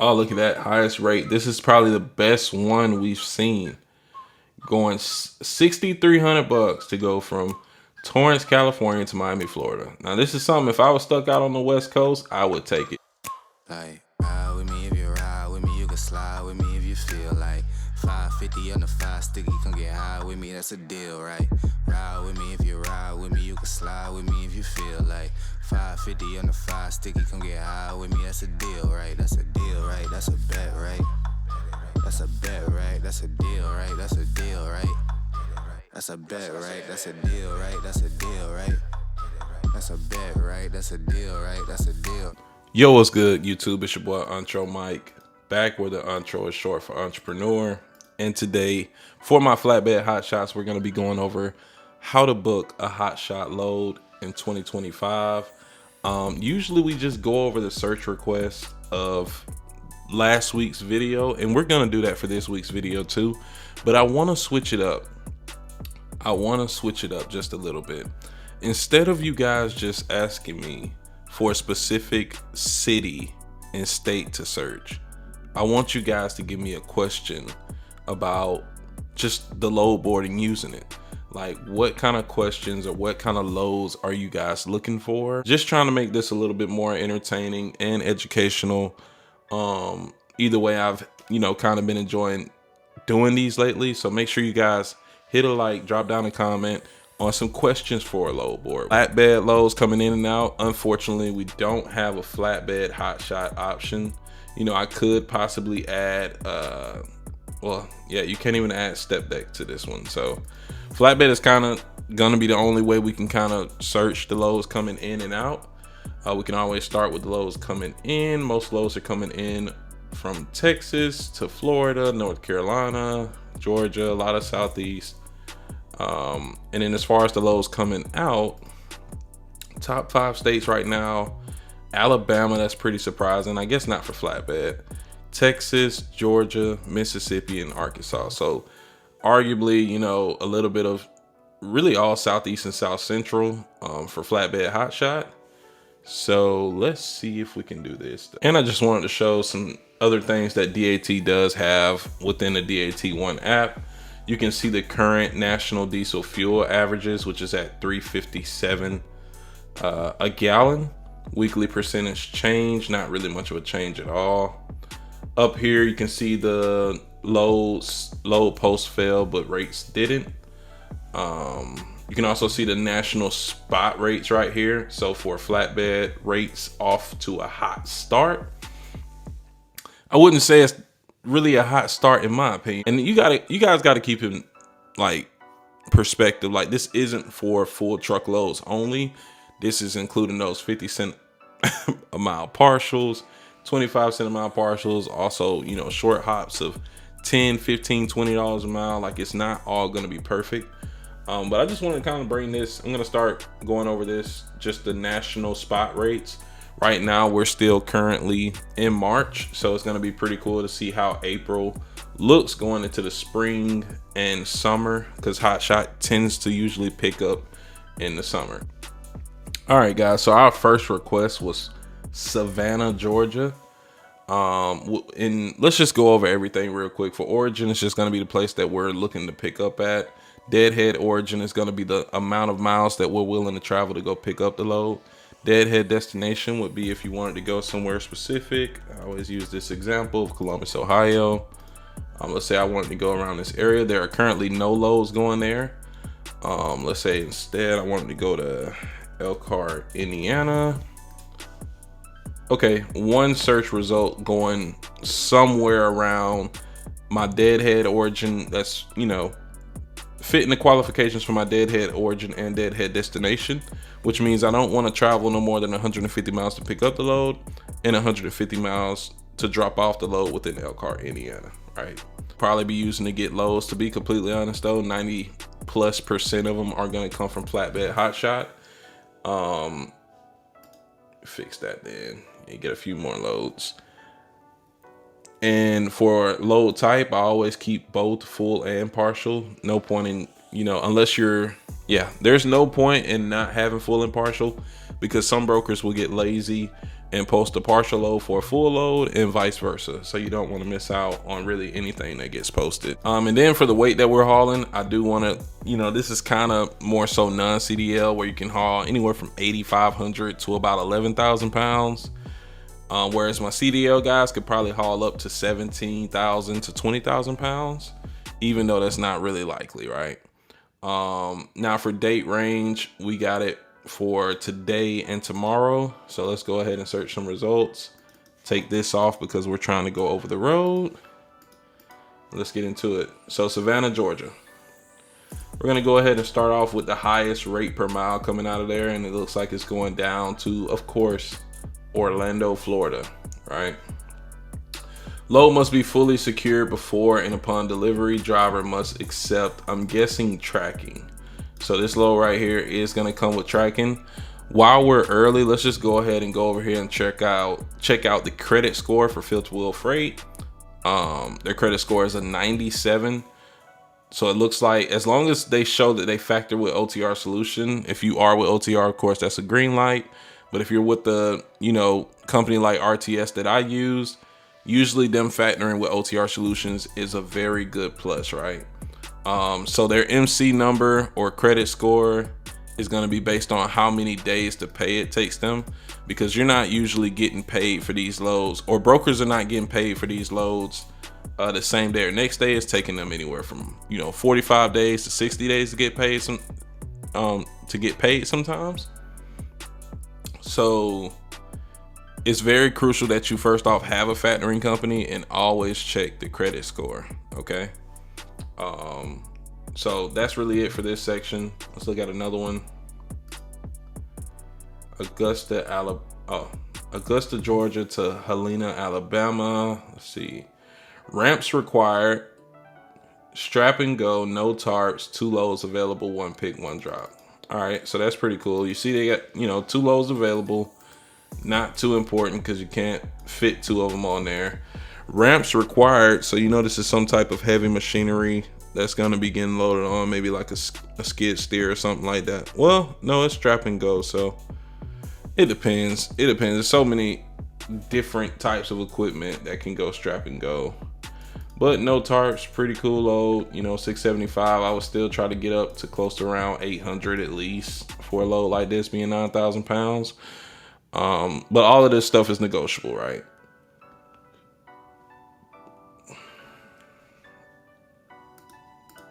Oh, look at that highest rate. This is probably the best one we've seen. Going 6,300 bucks to go from Torrance, California to Miami, Florida. Now this is something, if I was stuck out on the West Coast, I would take it. Like, ride with me if you ride with me, you can slide with me if you feel like 550 on the 5 sticky, come get high with me, that's a deal, right? Ride with me if you ride with me, you can slide with me if you feel like 550 on the 5 sticky, come get high with me, that's a deal, right? That's a deal, right? That's a bet, right? That's a bet, right? That's a deal, right? That's a deal, right? That's a bet, right? That's a deal, right? That's a deal, right? That's a bet, right? That's a deal, right? That's a deal. Yo, what's good, YouTube? It's your boy Entre Mike, back where the intro is short for entrepreneur. And today, for my flatbed hot shots, we're going to be going over how to book a hot shot load in 2025. Usually we just go over the search request of last week's video, and we're going to do that for this week's video too. But I want to switch it up. Just a little bit. Instead of you guys just asking me for a specific city and state to search, I want you guys to give me a question about just the load boarding using it. Like, what kind of questions or what kind of loads are you guys looking for? Just trying to make this a little bit more entertaining and educational. Either way, I've kind of been enjoying doing these lately, so make sure you guys hit a like, drop down a comment on some questions for a load board. Flatbed loads coming in and out. Unfortunately, we don't have a flatbed hot shot option. I could possibly add you can't even add step deck to this one. So flatbed is kind of gonna be the only way we can kind of search the loads coming in and out. We can always start with the loads coming in. Most loads are coming in from Texas to Florida, North Carolina, Georgia, a lot of Southeast. And then as far as the loads coming out, top 5 states right now: Alabama, that's pretty surprising. I guess not for flatbed. Texas, Georgia, Mississippi, and Arkansas. So arguably, a little bit of really all Southeast and South Central for flatbed hotshot. So let's see if we can do this. And I just wanted to show some other things that DAT does have within the DAT1 app. You can see the current national diesel fuel averages, which is at 357 a gallon. Weekly percentage change, not really much of a change at all. Up here, you can see the load post fail, but rates didn't. You can also see the national spot rates right here. So for flatbed, rates off to a hot start. I wouldn't say it's really a hot start in my opinion. And you guys got to keep in like perspective. Like, this isn't for full truckloads only. This is including those 50 cent a mile partials, 25 cent a mile partials, also short hops of 10, 15, $20 a mile. Like, it's not all going to be perfect. But I just want to kind of bring this. I'm going to start going over this, just the national spot rates. Right now, we're still currently in March, so it's going to be pretty cool to see how April looks going into the spring and summer, because hotshot tends to usually pick up in the summer. All right, guys, so our first request was Savannah, Georgia. And let's just go over everything real quick. For origin, it's just going to be the place that we're looking to pick up at. Deadhead origin is going to be the amount of miles that we're willing to travel to go pick up the load. Deadhead destination would be if you wanted to go somewhere specific. I always use this example of Columbus, Ohio. Let's say I wanted to go around this area. There are currently no loads going there. Let's say instead I wanted to go to Elkhart, Indiana. Okay, one search result going somewhere around my deadhead origin that's fitting the qualifications for my deadhead origin and deadhead destination, which means I don't want to travel no more than 150 miles to pick up the load and 150 miles to drop off the load within Elkhart, Indiana, right? Probably be using to get loads. To be completely honest though, 90+% of them are going to come from flatbed hotshot. Fix that then. You get a few more loads. And for load type, I always keep both full and partial. No point in, unless there's no point in not having full and partial, because some brokers will get lazy and post a partial load for a full load, and vice versa. So you don't want to miss out on really anything that gets posted. And then for the weight that we're hauling, I do want to, this is kind of more so non-CDL, where you can haul anywhere from 8,500 to about 11,000 pounds. Whereas my CDL guys could probably haul up to 17,000 to 20,000 pounds, even though that's not really likely, right? Now for date range, we got it for today and tomorrow. So let's go ahead and search some results. Take this off because we're trying to go over the road. Let's get into it. So Savannah, Georgia. We're gonna go ahead and start off with the highest rate per mile coming out of there, and it looks like it's going down to, of course, Orlando, Florida, right? Load must be fully secured before and upon delivery. Driver must accept, I'm guessing, tracking. So this load right here is gonna come with tracking. While we're early, let's just go ahead and go over here and check out the credit score for Fifth Wheel Freight. Their credit score is a 97. So it looks like as long as they show that they factor with OTR solution, if you are with OTR, of course, that's a green light. But if you're with the, company like RTS that I use, usually them factoring with OTR solutions is a very good plus, right? So their MC number or credit score is going to be based on how many days to pay it takes them, because you're not usually getting paid for these loads, or brokers are not getting paid for these loads the same day or next day. It's taking them anywhere from 45 days to 60 days to get paid sometimes. So it's very crucial that you first off have a factoring company and always check the credit score. Okay. So that's really it for this section. Let's look at another one. Augusta, Georgia to Helena, Alabama. Let's see. Ramps required. Strap and go. No tarps. 2 loads available. 1 pick, 1 drop. All right. So that's pretty cool. You see they got, 2 loads available. Not too important because you can't fit 2 of them on there. Ramps required. So this is some type of heavy machinery that's going to be getting loaded on, maybe like a skid steer or something like that. Well, no, it's strap and go. So it depends. There's so many different types of equipment that can go strap and go. But no tarps, pretty cool load. 675. I would still try to get up to close to around 800 at least for a load like this, being 9,000 pounds. But all of this stuff is negotiable, right?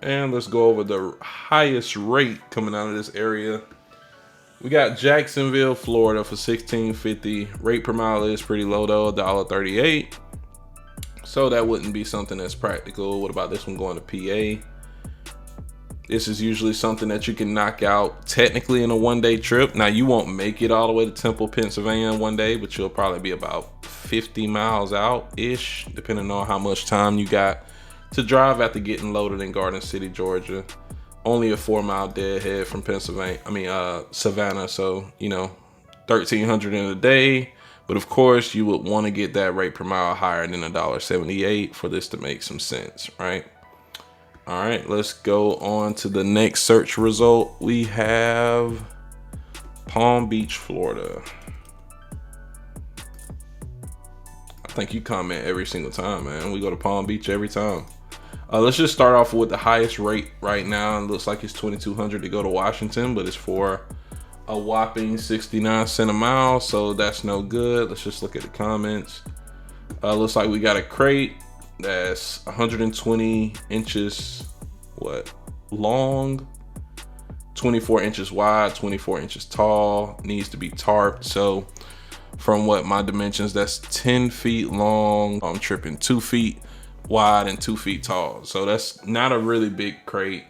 And let's go over the highest rate coming out of this area. We got Jacksonville, Florida for $16.50. Rate per mile is pretty low though, $1.38. So that wouldn't be something that's practical. What about this one going to PA? This is usually something that you can knock out technically in a 1-day trip. Now you won't make it all the way to Temple, Pennsylvania in 1 day, but you'll probably be about 50 miles out-ish, depending on how much time you got to drive after getting loaded in Garden City, Georgia. Only a 4-mile deadhead from Savannah. So, 1,300 in a day. But of course, you would want to get that rate per mile higher than $1.78 for this to make some sense, right? All right, let's go on to the next search result. We have Palm Beach, Florida. I think you comment every single time, man. We go to Palm Beach every time. Let's just start off with the highest rate right now. It looks like it's $2,200 to go to Washington, but it's for a whopping 69 cents a mile, so that's no good. Let's just look at the comments. Looks like we got a crate that's 120 inches long, 24 inches wide, 24 inches tall, needs to be tarped. So from what my dimensions, that's 10 feet long. I'm tripping, 2 feet wide and 2 feet tall. So that's not a really big crate,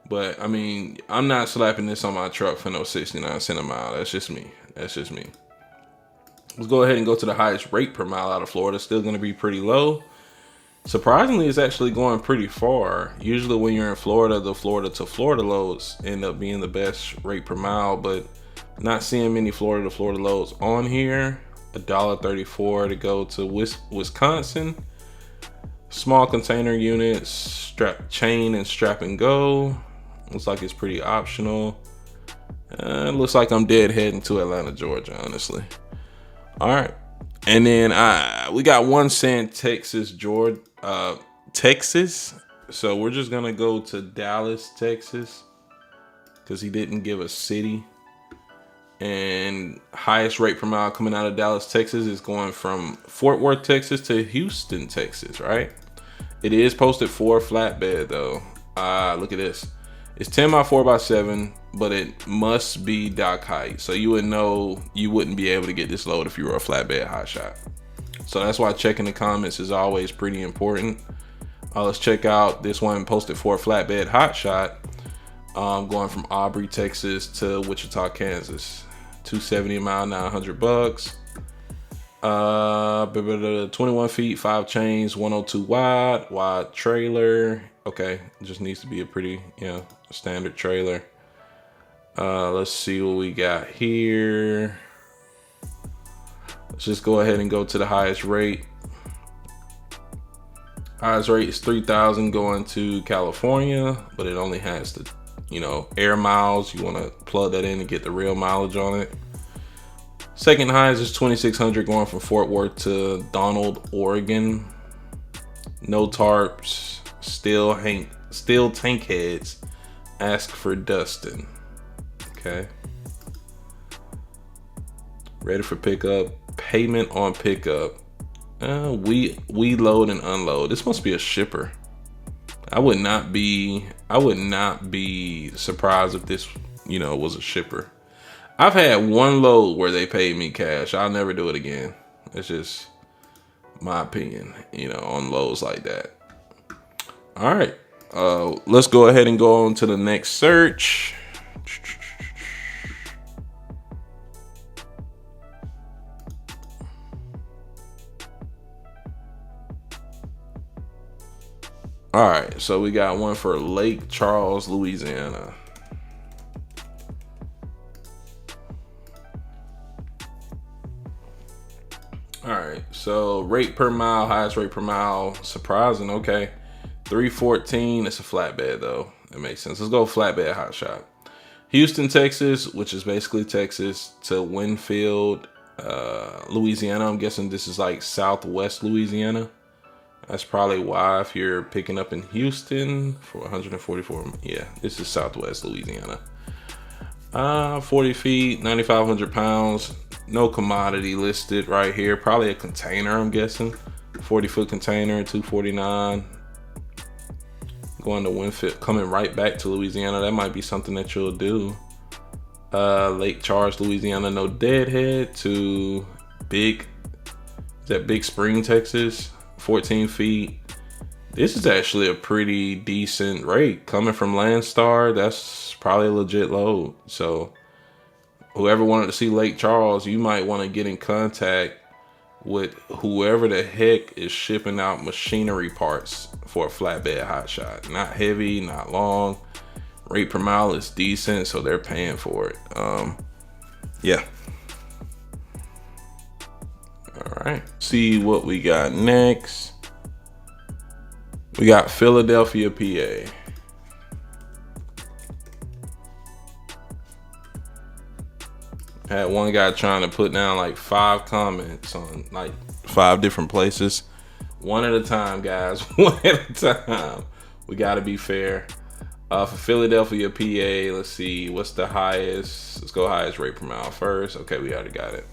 but I mean, I'm not slapping this on my truck for no 69 cents a mile. That's just me. Let's go ahead and go to the highest rate per mile out of Florida. Still going to be pretty low. Surprisingly, it's actually going pretty far. Usually when you're in Florida, the Florida to Florida loads end up being the best rate per mile, but not seeing many Florida to Florida loads on here. $1.34 to go to Wisconsin. Small container units, chain and strap and go. Looks like it's pretty optional. It looks like I'm dead heading to Atlanta, Georgia, honestly. All right, And then we got 1 saying Texas, Georgia, Texas. So we're just gonna go to Dallas, Texas, because he didn't give a city. And highest rate per mile coming out of Dallas, Texas is going from Fort Worth, Texas to Houston, Texas, right? It is posted for a flatbed though. Look at this. It's 10 by 4 by 7, but it must be dock height. So you would know you wouldn't be able to get this load if you were a flatbed hotshot. So that's why checking the comments is always pretty important. Let's check out this one posted for a flatbed hotshot. Going from Aubrey, Texas to Wichita, Kansas. 270 a mile, $900. 21 feet, 5 chains, 102 wide trailer. Okay, it just needs to be a pretty, standard trailer. Let's see what we got here. Let's just go ahead and go to the highest rate. Highest rate is 3,000 going to California, but it only has the, air miles. You want to plug that in and get the real mileage on it. Second highest is 2,600 going from Fort Worth to Donald, Oregon. No tarps, still tank heads. Ask for Dustin. Okay. Ready for pickup. Payment on pickup. We load and unload. This must be a shipper. I would not be surprised if this, was a shipper. I've had one load where they paid me cash. I'll never do it again. It's just my opinion, on loads like that. All right. Let's go ahead and go on to the next search. All right, so we got one for Lake Charles, Louisiana. All right, so rate per mile, highest rate per mile, surprising, okay. 314, it's a flatbed though, it makes sense. Let's go flatbed hotshot. Houston, Texas, which is basically Texas, to Winfield, Louisiana. I'm guessing this is like Southwest Louisiana. That's probably why if you're picking up in Houston for 144, yeah, this is Southwest Louisiana. 40 feet, 9,500 pounds, no commodity listed right here. Probably a container, I'm guessing. 40-foot container, 249. Going to Winfield, coming right back to Louisiana. That might be something that you'll do. Lake Charles, Louisiana, no deadhead to Big Spring, Texas. 14 feet. This is actually a pretty decent rate coming from Landstar. That's probably a legit load. So whoever wanted to see Lake Charles, you might want to get in contact with whoever the heck is shipping out machinery parts for a flatbed hotshot. Not heavy, not long. Rate per mile is decent, so they're paying for it. Yeah. All right, see what we got next. We got Philadelphia, PA. Had one guy trying to put down like 5 comments on like 5 different places. One at a time, guys. One at a time. We got to be fair. For Philadelphia, PA, let's see. What's the highest? Let's go highest rate per mile first. Okay, we already got it.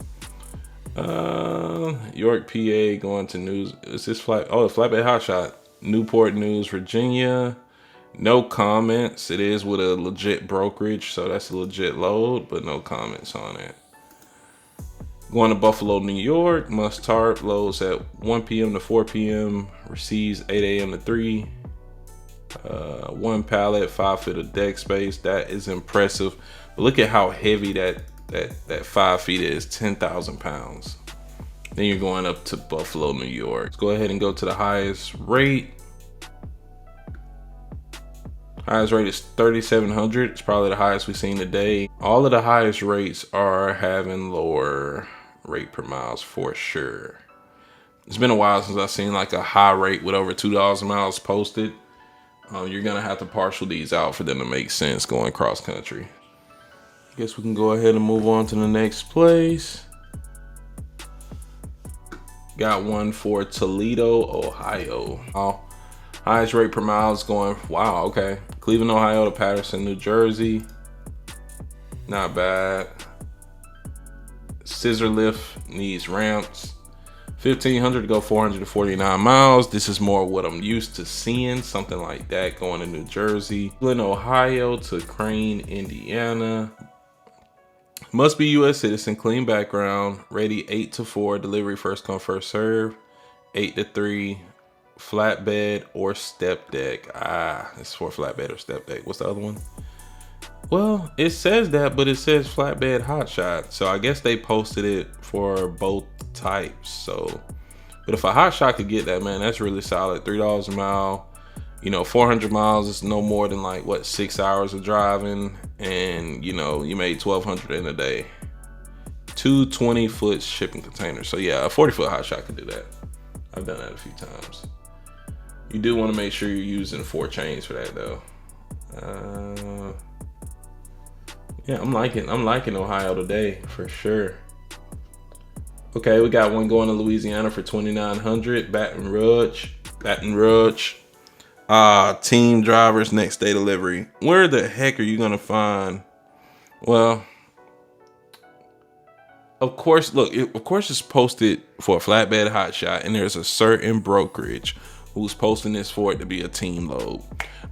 York, PA, going to news. Is this flat? Oh, flatbed hotshot. Newport News, Virginia. No comments. It is with a legit brokerage, so that's a legit load, but no comments on it. Going to Buffalo, New York. Must tarp loads at 1 p.m. to 4 p.m. Receives 8 a.m. to 3. 1 pallet, 5 feet of deck space. That is impressive. But look at how heavy that 5 feet is. 10,000 pounds. Then you're going up to Buffalo, New York. Let's go ahead and go to the highest rate. Highest rate is 3,700. It's probably the highest we've seen today. All of the highest rates are having lower rate per miles for sure. It's been a while since I've seen like a high rate with over $2 a miles posted. You're gonna have to partial these out for them to make sense going cross country. Guess we can go ahead and move on to the next place. Got one for Toledo, Ohio. Oh, highest rate per mile is going, wow, okay. Cleveland, Ohio to Patterson, New Jersey. Not bad. Scissor lift needs ramps. 1,500 to go 449 miles. This is more what I'm used to seeing, something like that going to New Jersey. Cleveland, Ohio to Crane, Indiana. Must be U.S. citizen, clean background, ready 8 to 4, delivery first come first serve, 8 to 3, flatbed or step deck. It's for flatbed or step deck. What's the other one? Well, it says that, but it says flatbed hotshot. So I guess they posted it for both types. So, but if a hotshot could get that, man, that's really solid. $3 a mile. 400 miles is no more than like what, 6 hours of driving, and you made 1,200 in a day. 2 20-foot shipping containers. So yeah, a 40-foot hotshot could do that. I've done that a few times. You do want to make sure you're using 4 chains for that though. Yeah, I'm liking Ohio today for sure. Okay, we got one going to Louisiana for 2,900. Baton Rouge. Team drivers next day delivery. Where the heck are you gonna find? Well, of course it's posted for a flatbed hotshot, and there's a certain brokerage who's posting this for it to be a team load.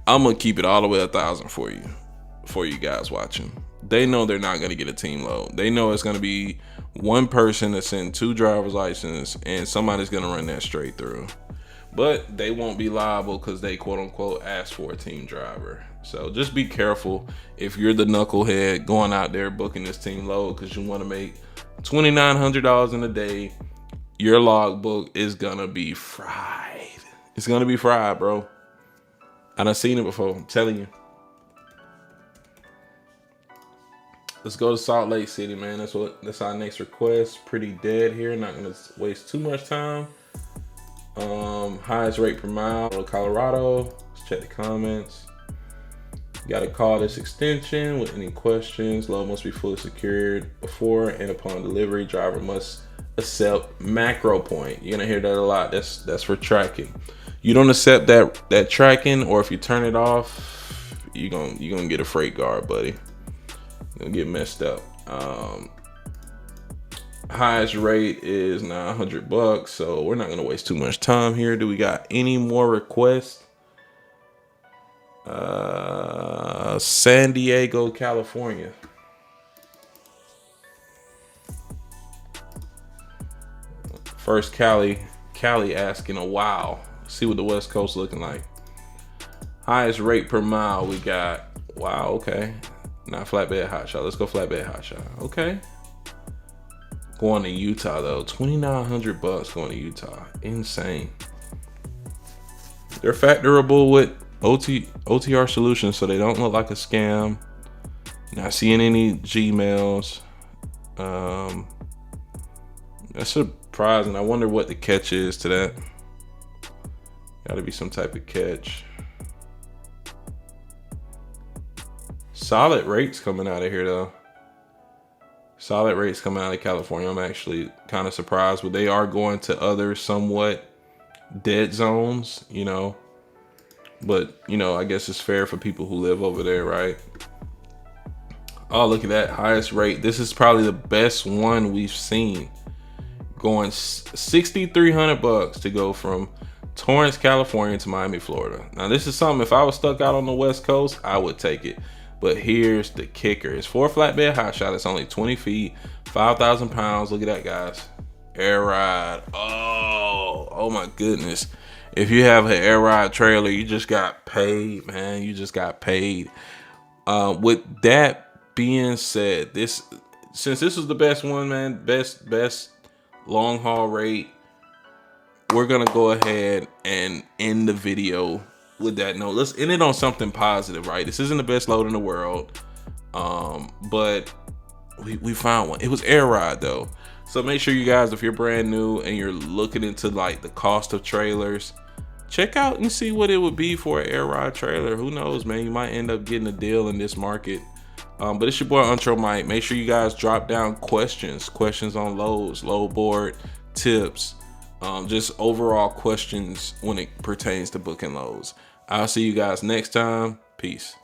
I'm gonna keep it all the way 1,000 for you guys watching. They know they're not gonna get a team load. They know it's gonna be one person to send 2 driver's licenses, and somebody's gonna run that straight through. But they won't be liable because they quote unquote asked for a team driver. So just be careful if you're the knucklehead going out there booking this team load because you want to make $2,900 in a day. Your logbook is gonna be fried. It's gonna be fried, bro. I done seen it before, I'm telling you. Let's go to Salt Lake City, man. That's our next request. Pretty dead here. Not gonna waste too much time. Highest rate per mile, Colorado. Let's check the comments. You gotta call this extension with any questions. Load must be fully secured before and upon delivery. Driver must accept macro point. You're gonna hear that a lot. That's for tracking. You don't accept that tracking, or if you turn it off, you're gonna get a freight guard, buddy. You're gonna get messed up. Highest rate is $900, so we're not gonna waste too much time here. Do we got any more requests? San Diego, California. First Cali asking a while. See what the West Coast looking like. Highest rate per mile we got. Wow, okay. Not flatbed hotshot. Let's go flatbed hotshot. Okay. Going to Utah though, $2,900 going to Utah. Insane. They're factorable with OTR solutions, so they don't look like a scam. Not seeing any Gmails. That's surprising. I wonder what the catch is to that. Got to be some type of catch. Solid rates coming out of here though. Solid rates coming out of California. I'm actually kind of surprised, but they are going to other somewhat dead zones, But, I guess it's fair for people who live over there, right? Oh, look at that highest rate. This is probably the best one we've seen. Going $6,300 to go from Torrance, California to Miami, Florida. Now, this is something, if I was stuck out on the West Coast, I would take it. But here's the kicker. It's for a flatbed hotshot. It's only 20 feet, 5,000 pounds. Look at that, guys. Air ride. Oh my goodness. If you have an air ride trailer, you just got paid, man. You just got paid. With that being said, since this was the best one, man, best long haul rate, we're gonna go ahead and end the video with that note. Let's end it on something positive, right? This isn't the best load in the world, but we found one. It was air ride though, so make sure you guys, if you're brand new and you're looking into like the cost of trailers, check out and see what it would be for an air ride trailer. Who knows, man? You might end up getting a deal in this market. But it's your boy Entre Mike. Make sure you guys drop down questions on loads, load board tips, just overall questions when it pertains to booking loads. I'll see you guys next time. Peace.